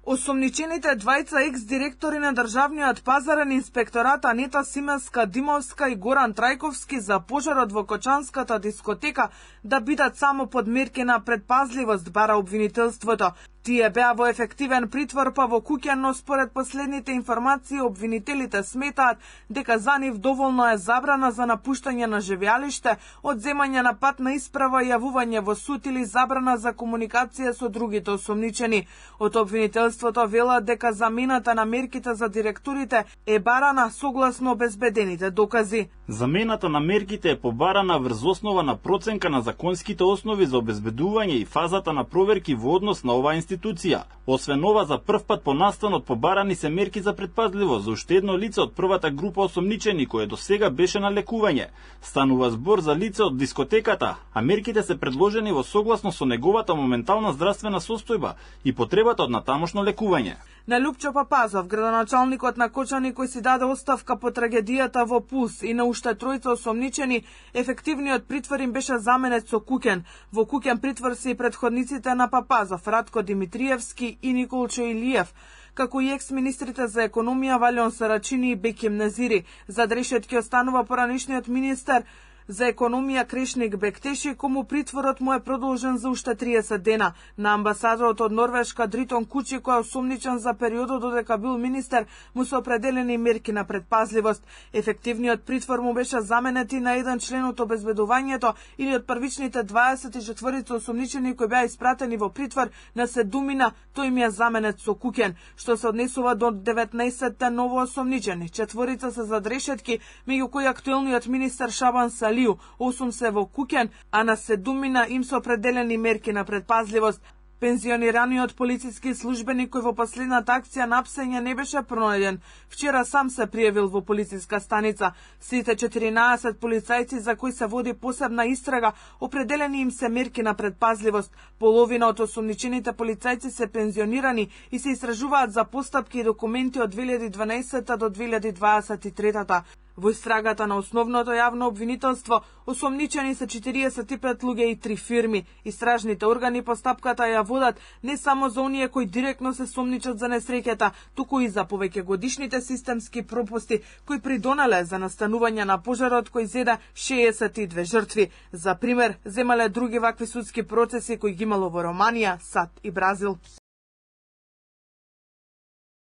Осомничените двајца екс-директори на Државниот пазарен инспекторат Анета Сименска-Димовска и Горан Трајковски за пожарот во Кочанската дискотека да бидат само под мерки на предпазливост, бара обвинителството. Тие беа во ефективен притвор па во куќа, но според последните информации обвинителите сметаат дека за нив доволно е забрана за напуштање на живеалиште, одземање на патна исправа и јавување во суд или забрана за комуникација со другите осомничени. Од обвинителството велат дека замената на мерките за директорите е барана согласно обезбедените докази. Замената на мерките е побарана врз основа на проценка на законските основи за обезбедување и фазата на проверки во однос на оваа институција. Освен ова, за прв пат по настанот побарани се мерки за предпазливост за уште едно лице од првата група осомничени кое до сега беше на лекување. Станува збор за лице од дискотеката, а мерките се предложени во согласно со неговата моментална здравствена состојба и потребата од натамошно лекување. На Лупчо Папазов, градоначалникот на Кочани кој си даде оставка по трагедијата во Пулс и на уште тројца осомничени, ефективниот притвор им беше заменет со куќен. Во куќен притвор се и претходниците на Папазов, Радко Димитриевски и Николчо Илиев, како и екс-министрите за економија Валион Сарачини и Беким Незири. Зад решетки останува поранешниот министер за економија Крешник Бектеши, кому притворот му е продолжен за уште 30 дена. На амбасадорот од Норвешка Дритон Кучи, кој е осомничен за периодот додека бил министер, му се определени мерки на предпазливост. Ефективниот притвор му беше заменет и на еден член од обезбедувањето или од првичните 24 осомничени кои беа испратени во притвор на седумина, тој им ја заменет со куќен. Што се однесува до 19 ново осомничени, 4 се зад решетки, меѓу кои актуелниот министер Шабан Сали, 8 се во куќен, а на седумина им се определени мерки на предпазливост. Пензионираниот полициски службеник кој во последната акција на апсење не беше пронајден, вчера сам се пријавил во полициска станица. Сите 14 полицајци за кои се води посебна истрага, определени им се мерки на предпазливост. Половина од осомничените полицајци се пензионирани и се истражуваат за постапки и документи од 2012 до 2023. Во истрагата на основното јавно обвинителство, осомничени се 45 луѓе и 3 фирми. Истражните органи постапката ја водат не само за оние кои директно се сомничат за несреќата, туку и за повеќегодишните системски пропусти кои придонале за настанување на пожарот кој зеде 62 жртви. За пример, земале други вакви судски процеси кои ги имало во Романија, САД и Бразил.